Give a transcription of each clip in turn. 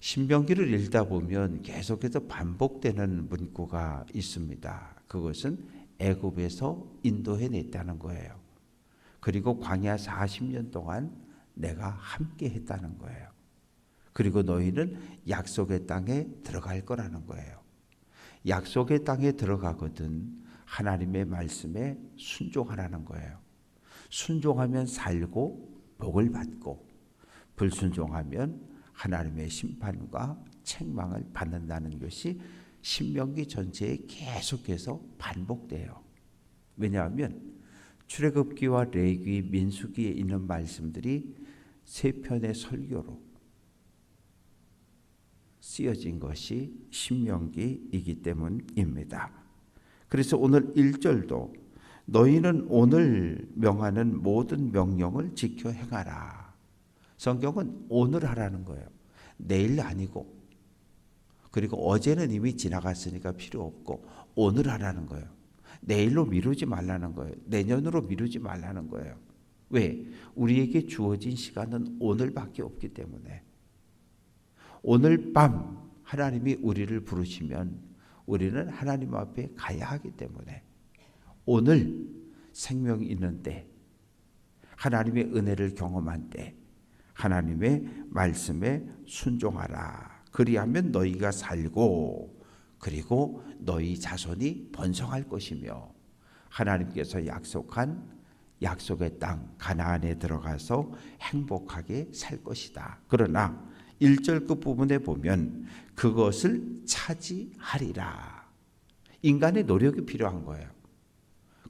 신명기를 읽다 보면 계속해서 반복되는 문구가 있습니다. 그것은 애굽에서 인도해냈다는 거예요. 그리고 광야 40년 동안 내가 함께 했다는 거예요. 그리고 너희는 약속의 땅에 들어갈 거라는 거예요. 약속의 땅에 들어가거든 하나님의 말씀에 순종하라는 거예요. 순종하면 살고 복을 받고, 불순종하면 하나님의 심판과 책망을 받는다는 것이 신명기 전체에 계속해서 반복돼요. 왜냐하면 출애굽기와 레위기, 민수기에 있는 말씀들이 세 편의 설교로 쓰여진 것이 신명기이기 때문입니다. 그래서 오늘 1절도 너희는 오늘 명하는 모든 명령을 지켜 행하라. 성경은 오늘 하라는 거예요. 내일 아니고, 그리고 어제는 이미 지나갔으니까 필요 없고 오늘 하라는 거예요. 내일로 미루지 말라는 거예요. 내년으로 미루지 말라는 거예요. 왜? 우리에게 주어진 시간은 오늘밖에 없기 때문에. 오늘 밤 하나님이 우리를 부르시면 우리는 하나님 앞에 가야 하기 때문에 오늘 생명이 있는 때, 하나님의 은혜를 경험한 때 하나님의 말씀에 순종하라. 그리하면 너희가 살고 그리고 너희 자손이 번성할 것이며 하나님께서 약속한 약속의 땅 가나안에 들어가서 행복하게 살 것이다. 그러나 1절 끝부분에 보면 그것을 차지하리라. 인간의 노력이 필요한 거예요.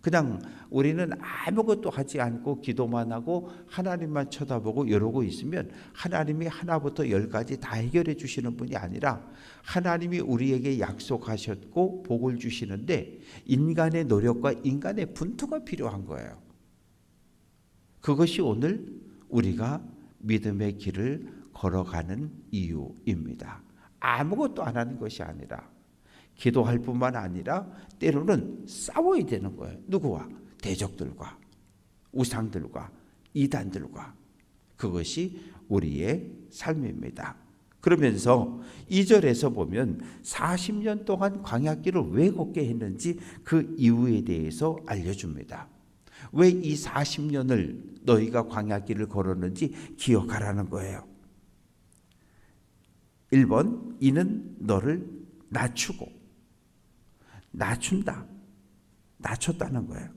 그냥 우리는 아무것도 하지 않고 기도만 하고 하나님만 쳐다보고 이러고 있으면 하나님이 하나부터 열까지 다 해결해 주시는 분이 아니라 하나님이 우리에게 약속하셨고 복을 주시는데 인간의 노력과 인간의 분투가 필요한 거예요. 그것이 오늘 우리가 믿음의 길을 걸어가는 이유입니다. 아무것도 안 하는 것이 아니라 기도할 뿐만 아니라 때로는 싸워야 되는 거예요. 누구와? 대적들과, 우상들과, 이단들과. 그것이 우리의 삶입니다. 그러면서 2절에서 보면 40년 동안 광야길을 왜 걷게 했는지 그 이유에 대해서 알려줍니다. 왜 이 40년을 너희가 광야길을 걸었는지 기억하라는 거예요. 1번, 이는 너를 낮춘다. 낮췄다는 거예요.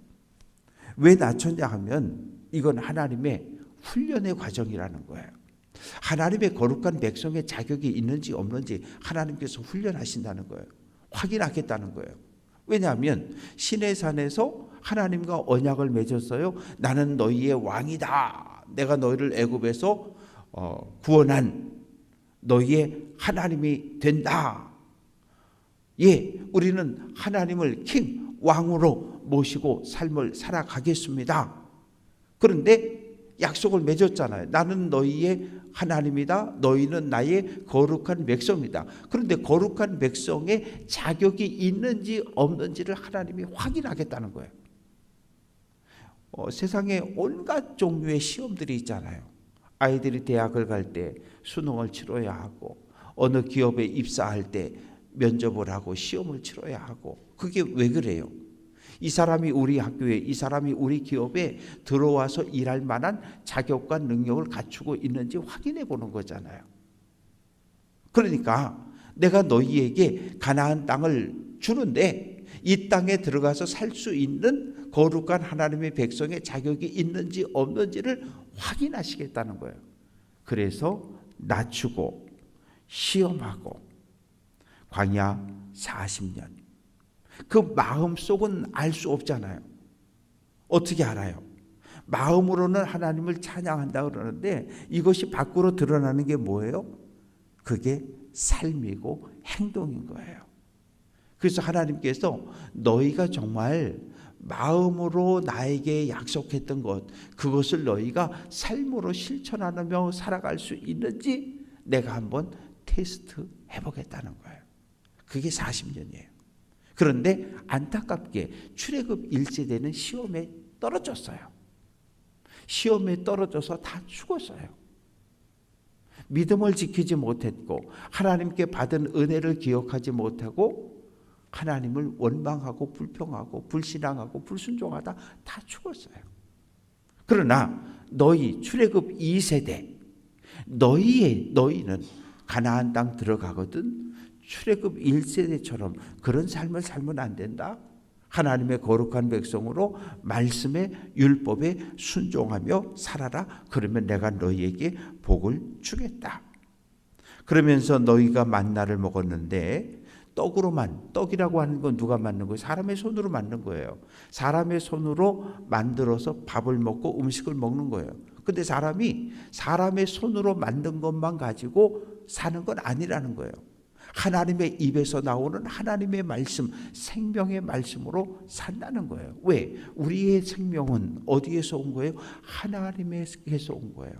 왜 낮췄냐 하면 이건 하나님의 훈련의 과정이라는 거예요. 하나님의 거룩한 백성의 자격이 있는지 없는지 하나님께서 훈련하신다는 거예요. 확인하겠다는 거예요. 왜냐하면 시내산에서 하나님과 언약을 맺었어요. 나는 너희의 왕이다. 내가 너희를 애굽에서 구원한 너희의 하나님이 된다. 예, 우리는 하나님을 킹, 왕으로 모시고 삶을 살아가겠습니다. 그런데 약속을 맺었잖아요. 나는 너희의 하나님이다. 너희는 나의 거룩한 백성이다. 그런데 거룩한 백성의 자격이 있는지 없는지를 하나님이 확인하겠다는 거예요. 세상에 온갖 종류의 시험들이 있잖아요. 아이들이 대학을 갈 때 수능을 치러야 하고 어느 기업에 입사할 때 면접을 하고 시험을 치러야 하고. 그게 왜 그래요? 이 사람이 우리 학교에, 이 사람이 우리 기업에 들어와서 일할 만한 자격과 능력을 갖추고 있는지 확인해 보는 거잖아요. 그러니까 내가 너희에게 가나안 땅을 주는데 이 땅에 들어가서 살 수 있는 거룩한 하나님의 백성의 자격이 있는지 없는지를 확인하시겠다는 거예요. 그래서 낮추고 시험하고 광야 40년. 그 마음속은 알 수 없잖아요. 어떻게 알아요? 마음으로는 하나님을 찬양한다 그러는데 이것이 밖으로 드러나는 게 뭐예요? 그게 삶이고 행동인 거예요. 그래서 하나님께서 너희가 정말 마음으로 나에게 약속했던 것, 그것을 너희가 삶으로 실천하며 살아갈 수 있는지 내가 한번 테스트 해보겠다는 거예요. 그게 40년이에요. 그런데 안타깝게 출애굽 1세대는 시험에 떨어졌어요. 시험에 떨어져서 다 죽었어요. 믿음을 지키지 못했고 하나님께 받은 은혜를 기억하지 못하고 하나님을 원망하고 불평하고 불신앙하고 불순종하다 다 죽었어요. 그러나 너희 출애굽 2세대 너희는 가나안 땅 들어가거든 출애굽 1세대처럼 그런 삶을 살면 안 된다. 하나님의 거룩한 백성으로 말씀의 율법에 순종하며 살아라. 그러면 내가 너희에게 복을 주겠다. 그러면서 너희가 만나를 먹었는데 떡이라고 하는 건 누가 만든 거예요? 사람의 손으로 만든 거예요. 사람의 손으로 만들어서 밥을 먹고 음식을 먹는 거예요. 근데 사람이 사람의 손으로 만든 것만 가지고 사는 건 아니라는 거예요. 하나님의 입에서 나오는 하나님의 말씀, 생명의 말씀으로 산다는 거예요. 왜? 우리의 생명은 어디에서 온 거예요? 하나님에게서 온 거예요.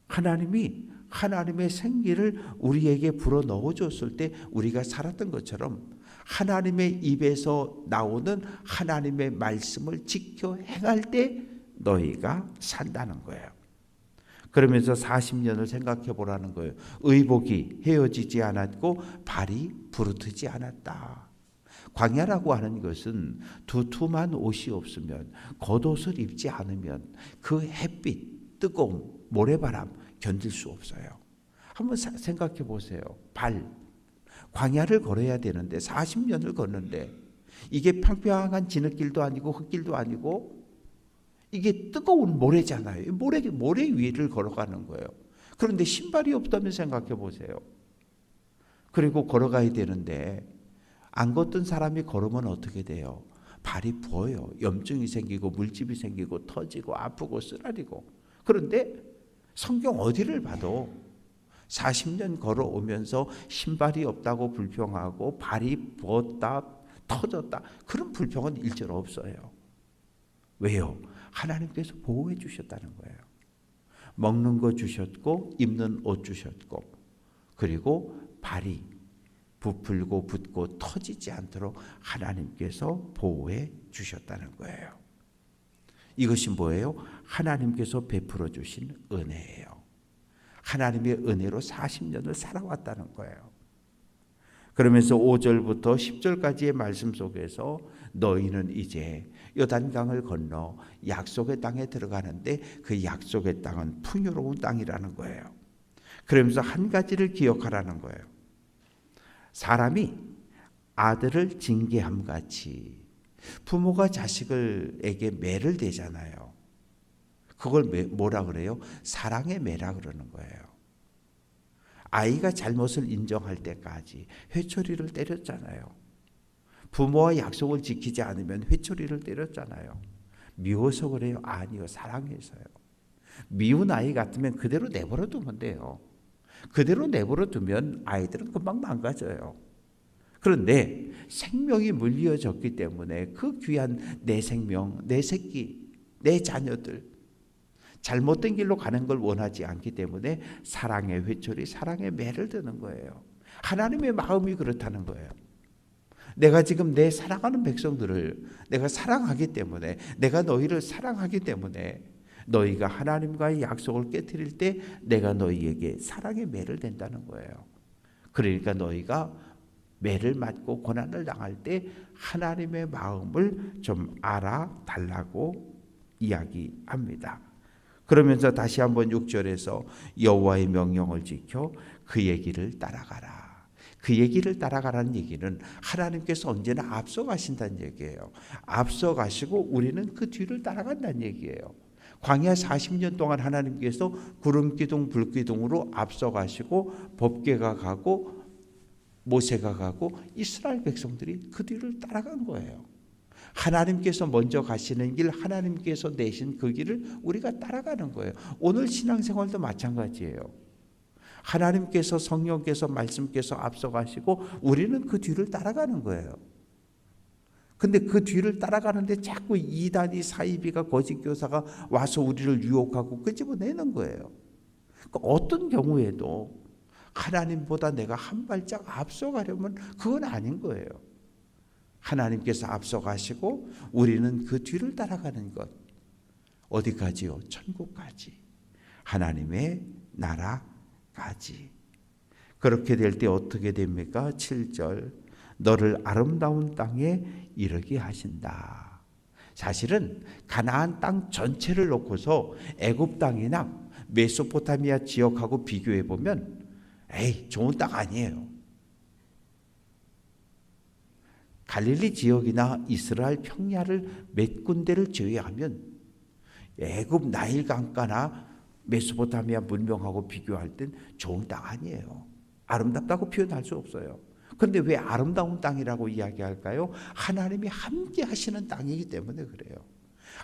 하나님이 하나님의 생기를 우리에게 불어 넣어줬을 때 우리가 살았던 것처럼 하나님의 입에서 나오는 하나님의 말씀을 지켜 행할 때 너희가 산다는 거예요. 그러면서 40년을 생각해 보라는 거예요. 의복이 헤어지지 않았고 발이 부르트지 않았다. 광야라고 하는 것은 두툼한 옷이 없으면 겉옷을 입지 않으면 그 햇빛, 뜨거움, 모래바람 견딜 수 없어요. 한번 생각해 보세요. 광야를 걸어야 되는데 40년을 걷는데 이게 평평한 진흙길도 아니고 흙길도 아니고 이게 뜨거운 모래잖아요. 모래 위를 걸어가는 거예요. 그런데 신발이 없다면 생각해 보세요. 그리고 걸어가야 되는데 안 걷던 사람이 걸으면 어떻게 돼요? 발이 부어요. 염증이 생기고 물집이 생기고 터지고 아프고 쓰라리고. 그런데 성경 어디를 봐도 40년 걸어오면서 신발이 없다고 불평하고 발이 부었다 터졌다 그런 불평은 일절 없어요. 왜요? 하나님께서 보호해 주셨다는 거예요. 먹는 거 주셨고 입는 옷 주셨고 그리고 발이 부풀고 붓고 터지지 않도록 하나님께서 보호해 주셨다는 거예요. 이것이 뭐예요? 하나님께서 베풀어 주신 은혜예요. 하나님의 은혜로 40년을 살아왔다는 거예요. 그러면서 5절부터 10절까지의 말씀 속에서 너희는 이제 요단강을 건너 약속의 땅에 들어가는데 그 약속의 땅은 풍요로운 땅이라는 거예요. 그러면서 한 가지를 기억하라는 거예요. 사람이 아들을 징계함 같이 부모가 자식에게 매를 대잖아요. 그걸 뭐라 그래요? 사랑의 매라 그러는 거예요. 아이가 잘못을 인정할 때까지 회초리를 때렸잖아요. 부모와 약속을 지키지 않으면 회초리를 때렸잖아요. 미워서 그래요? 아니요. 사랑해서요. 미운 아이 같으면 그대로 내버려 두면 돼요. 그대로 내버려 두면 아이들은 금방 망가져요. 그런데 생명이 물리어졌기 때문에 그 귀한 내 생명, 내 새끼, 내 자녀들 잘못된 길로 가는 걸 원하지 않기 때문에 사랑의 회초리, 사랑의 매를 드는 거예요. 하나님의 마음이 그렇다는 거예요. 내가 지금 내 사랑하는 백성들을 내가 사랑하기 때문에 내가 너희를 사랑하기 때문에 너희가 하나님과의 약속을 깨트릴 때 내가 너희에게 사랑의 매를 댄다는 거예요. 그러니까 너희가 매를 맞고 고난을 당할 때 하나님의 마음을 좀 알아달라고 이야기합니다. 그러면서 다시 한번 6절에서 여호와의 명령을 지켜 그의 길을 따라가라. 그의 길을 따라가라는 얘기는 하나님께서 언제나 앞서가신다는 얘기예요. 앞서가시고 우리는 그 뒤를 따라간다는 얘기예요. 광야 40년 동안 하나님께서 구름기둥 불기둥으로 앞서가시고 법궤가 가고 모세가 가고 이스라엘 백성들이 그 뒤를 따라간 거예요. 하나님께서 먼저 가시는 길, 하나님께서 내신 그 길을 우리가 따라가는 거예요. 오늘 신앙생활도 마찬가지예요. 하나님께서 성령께서 말씀께서 앞서가시고 우리는 그 뒤를 따라가는 거예요. 근데 그 뒤를 따라가는데 자꾸 이단이 사이비가 거짓 교사가 와서 우리를 유혹하고 끄집어내는 거예요. 그러니까 어떤 경우에도 하나님보다 내가 한 발짝 앞서가려면 그건 아닌 거예요. 하나님께서 앞서가시고 우리는 그 뒤를 따라가는 것. 어디까지요? 천국까지. 하나님의 나라 나가지. 그렇게 될 때 어떻게 됩니까? 7절 너를 아름다운 땅에 이르게 하신다. 사실은 가나안 땅 전체를 놓고서 애굽 땅이나 메소포타미아 지역하고 비교해 보면 좋은 땅 아니에요. 갈릴리 지역이나 이스라엘 평야를 몇 군데를 제외하면 애굽 나일 강가나 메소포타미아 문명하고 비교할 땐 좋은 땅 아니에요. 아름답다고 표현할 수 없어요. 그런데 왜 아름다운 땅이라고 이야기할까요? 하나님이 함께 하시는 땅이기 때문에 그래요.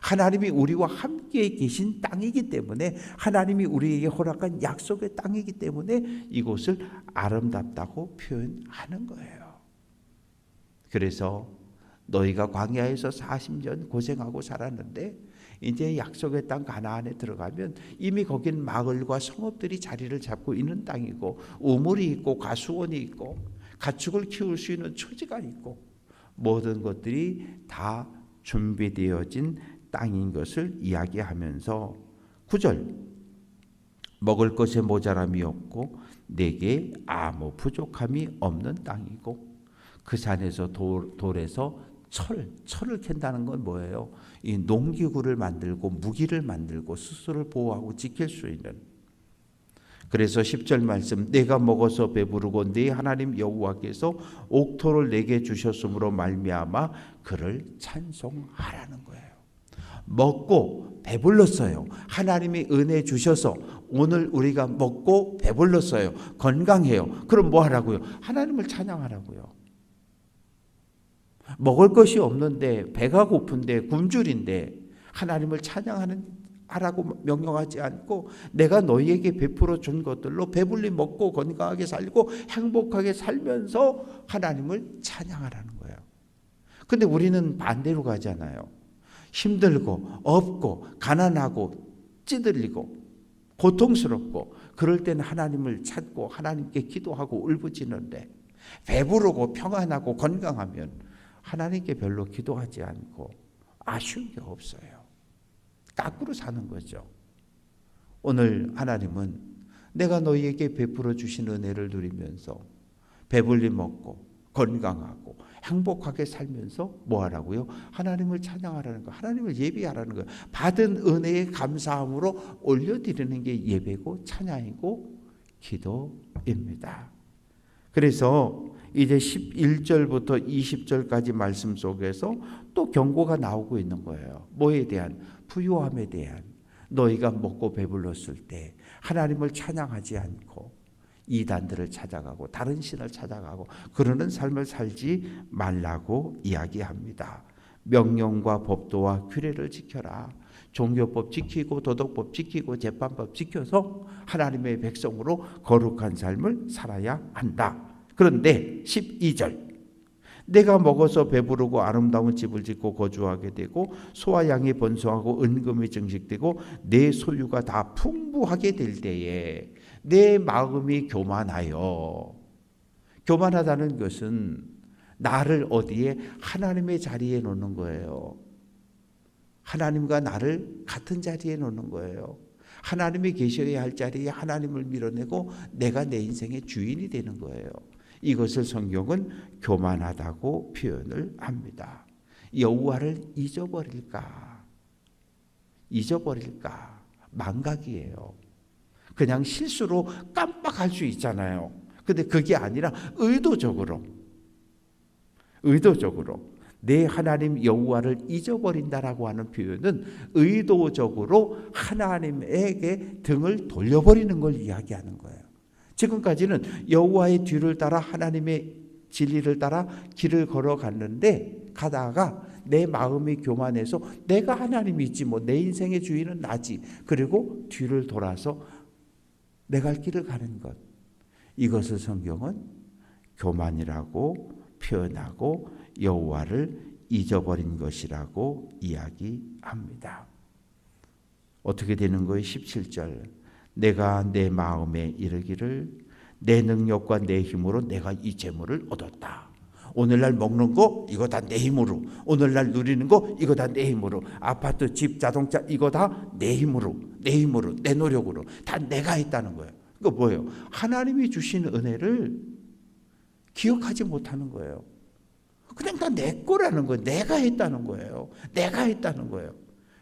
하나님이 우리와 함께 계신 땅이기 때문에, 하나님이 우리에게 허락한 약속의 땅이기 때문에 이곳을 아름답다고 표현하는 거예요. 그래서 너희가 광야에서 40년 고생하고 살았는데 이제 약속의 땅 가나안에 들어가면 이미 거긴 마을과 성읍들이 자리를 잡고 있는 땅이고, 우물이 있고 가수원이 있고 가축을 키울 수 있는 초지가 있고 모든 것들이 다 준비되어진 땅인 것을 이야기하면서 9절 먹을 것에 모자람이 없고 내게 아무 부족함이 없는 땅이고, 그 산에서 돌에서 철을 캔다는 건 뭐예요? 이 농기구를 만들고 무기를 만들고 스스로를 보호하고 지킬 수 있는. 그래서 10절 말씀 내가 먹어서 배부르고 네 하나님 여호와께서 옥토를 내게 주셨으므로 말미암아 그를 찬송하라는 거예요. 먹고 배불렀어요. 하나님이 은혜 주셔서 오늘 우리가 먹고 배불렀어요. 건강해요. 그럼 뭐 하라고요? 하나님을 찬양하라고요. 먹을 것이 없는데, 배가 고픈데, 굶주린데 하나님을 하라고 명령하지 않고 내가 너희에게 베풀어 준 것들로 배불리 먹고 건강하게 살고 행복하게 살면서 하나님을 찬양하라는 거예요. 근데 우리는 반대로 가잖아요. 힘들고 없고 가난하고 찌들리고 고통스럽고 그럴 때는 하나님을 찾고 하나님께 기도하고 울부짖는데, 배부르고 평안하고 건강하면 하나님께 별로 기도하지 않고 아쉬운 게 없어요. 거꾸로 사는 거죠. 오늘 하나님은 내가 너희에게 베풀어 주신 은혜를 누리면서 배불리 먹고 건강하고 행복하게 살면서 뭐 하라고요? 하나님을 찬양하라는 거, 하나님을 예배하라는 거예요. 받은 은혜의 감사함으로 올려드리는 게 예배고 찬양이고 기도입니다. 그래서 이제 11절부터 20절까지 말씀 속에서 또 경고가 나오고 있는 거예요. 뭐에 대한? 부요함에 대한. 너희가 먹고 배불렀을 때 하나님을 찬양하지 않고 이단들을 찾아가고 다른 신을 찾아가고 그러는 삶을 살지 말라고 이야기합니다. 명령과 법도와 규례를 지켜라. 종교법 지키고 도덕법 지키고 재판법 지켜서 하나님의 백성으로 거룩한 삶을 살아야 한다. 그런데 12절 내가 먹어서 배부르고 아름다운 집을 짓고 거주하게 되고 소와 양이 번성하고 은금이 증식되고 내 소유가 다 풍부하게 될 때에 내 마음이 교만하여. 교만하다는 것은 나를 어디에? 하나님의 자리에 놓는 거예요. 하나님과 나를 같은 자리에 놓는 거예요. 하나님이 계셔야 할 자리에 하나님을 밀어내고 내가 내 인생의 주인이 되는 거예요. 이것을 성경은 교만하다고 표현을 합니다. 여호와를 잊어버릴까? 망각이에요. 그냥 실수로 깜빡할 수 있잖아요. 근데 그게 아니라 의도적으로 내 하나님 여호와를 잊어버린다라고 하는 표현은 의도적으로 하나님에게 등을 돌려버리는 걸 이야기하는 거예요. 지금까지는 여호와의 뒤를 따라 하나님의 진리를 따라 길을 걸어갔는데 가다가 내 마음이 교만해서 내가 하나님이지 뭐 내 인생의 주인은 나지. 그리고 뒤를 돌아서 내 갈 길을 가는 것. 이것을 성경은 교만이라고 표현하고 여호와를 잊어버린 것이라고 이야기합니다. 어떻게 되는 거예요? 17절 내가 내 마음에 이르기를 내 능력과 내 힘으로 내가 이 재물을 얻었다. 오늘날 먹는 거 이거 다 내 힘으로, 오늘날 누리는 거 이거 다 내 힘으로, 아파트, 집, 자동차 이거 다 내 힘으로, 내 노력으로 다 내가 했다는 거예요. 그거 뭐예요? 하나님이 주신 은혜를 기억하지 못하는 거예요. 그냥 다 내 거라는 거예요. 내가 했다는 거예요. 내가 했다는 거예요.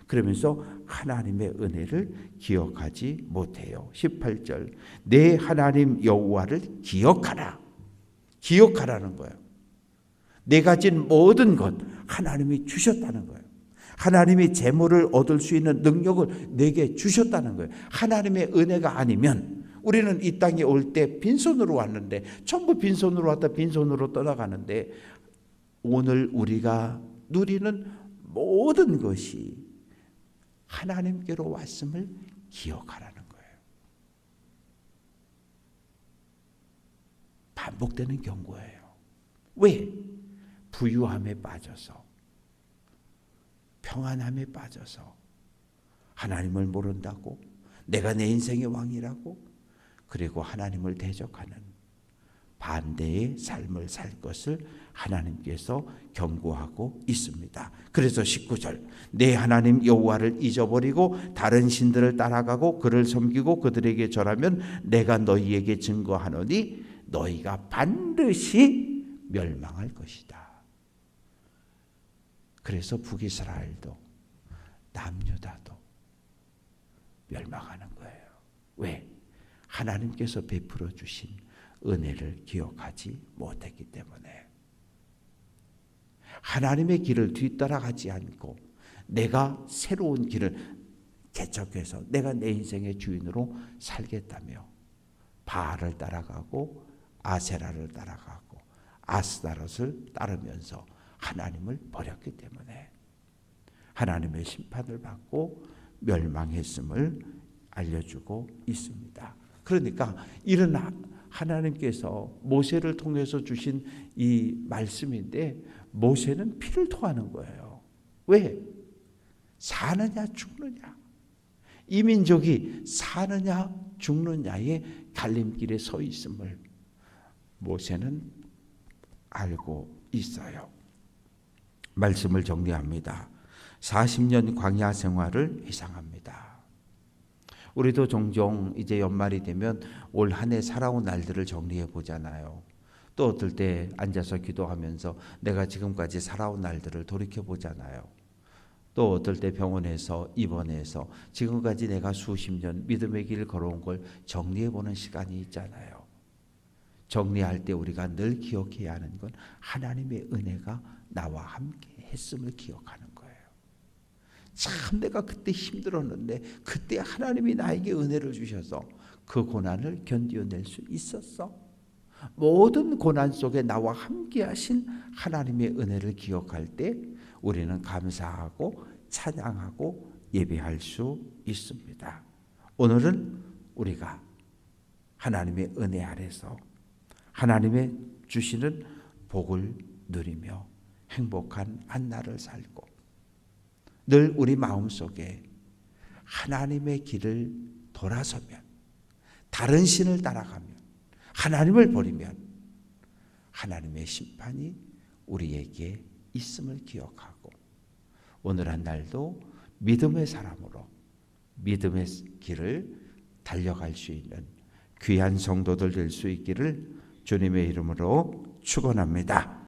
그러면서 하나님의 은혜를 기억하지 못해요. 18절 내 하나님 여호와를 기억하라. 기억하라는 거예요. 내 가진 모든 것 하나님이 주셨다는 거예요. 하나님이 재물을 얻을 수 있는 능력을 내게 주셨다는 거예요. 하나님의 은혜가 아니면 우리는 이 땅에 올 때 빈손으로 왔는데 전부 빈손으로 왔다 빈손으로 떠나가는데 오늘 우리가 누리는 모든 것이 하나님께로 왔음을 기억하라는 거예요. 반복되는 경고예요. 왜? 부유함에 빠져서 평안함에 빠져서 하나님을 모른다고 내가 내 인생의 왕이라고 그리고 하나님을 대적하는 반대의 삶을 살 것을 하나님께서 경고하고 있습니다. 그래서 19절 내 하나님 여호와를 잊어버리고 다른 신들을 따라가고 그를 섬기고 그들에게 절하면 내가 너희에게 증거하노니 너희가 반드시 멸망할 것이다. 그래서 북이스라엘도 남유다도 멸망하는 거예요. 왜? 하나님께서 베풀어 주신 은혜를 기억하지 못했기 때문에 하나님의 길을 뒤따라가지 않고 내가 새로운 길을 개척해서 내가 내 인생의 주인으로 살겠다며 바알을 따라가고 아세라를 따라가고 아스타롯을 따르면서 하나님을 버렸기 때문에 하나님의 심판을 받고 멸망했음을 알려주고 있습니다. 그러니까 이런 하나님께서 모세를 통해서 주신 이 말씀인데 모세는 피를 토하는 거예요. 왜? 사느냐 죽느냐. 이 민족이 사느냐 죽느냐의 갈림길에 서 있음을 모세는 알고 있어요. 말씀을 정리합니다. 40년 광야 생활을 회상합니다. 우리도 종종 이제 연말이 되면 올 한 해 살아온 날들을 정리해 보잖아요. 또 어떨 때 앉아서 기도하면서 내가 지금까지 살아온 날들을 돌이켜 보잖아요. 또 어떨 때 병원에서 입원해서 지금까지 내가 수십 년 믿음의 길을 걸어온 걸 정리해 보는 시간이 있잖아요. 정리할 때 우리가 늘 기억해야 하는 건 하나님의 은혜가 나와 함께 했음을 기억하는 거예요. 참 내가 그때 힘들었는데 그때 하나님이 나에게 은혜를 주셔서 그 고난을 견뎌낼 수 있었어. 모든 고난 속에 나와 함께 하신 하나님의 은혜를 기억할 때 우리는 감사하고 찬양하고 예배할 수 있습니다. 오늘은 우리가 하나님의 은혜 아래서 하나님의 주시는 복을 누리며 행복한 한 날을 살고 늘 우리 마음속에 하나님의 길을 돌아서면 다른 신을 따라가면 하나님을 버리면 하나님의 심판이 우리에게 있음을 기억하고 오늘 한 날도 믿음의 사람으로 믿음의 길을 달려갈 수 있는 귀한 성도들 될 수 있기를 주님의 이름으로 축원합니다.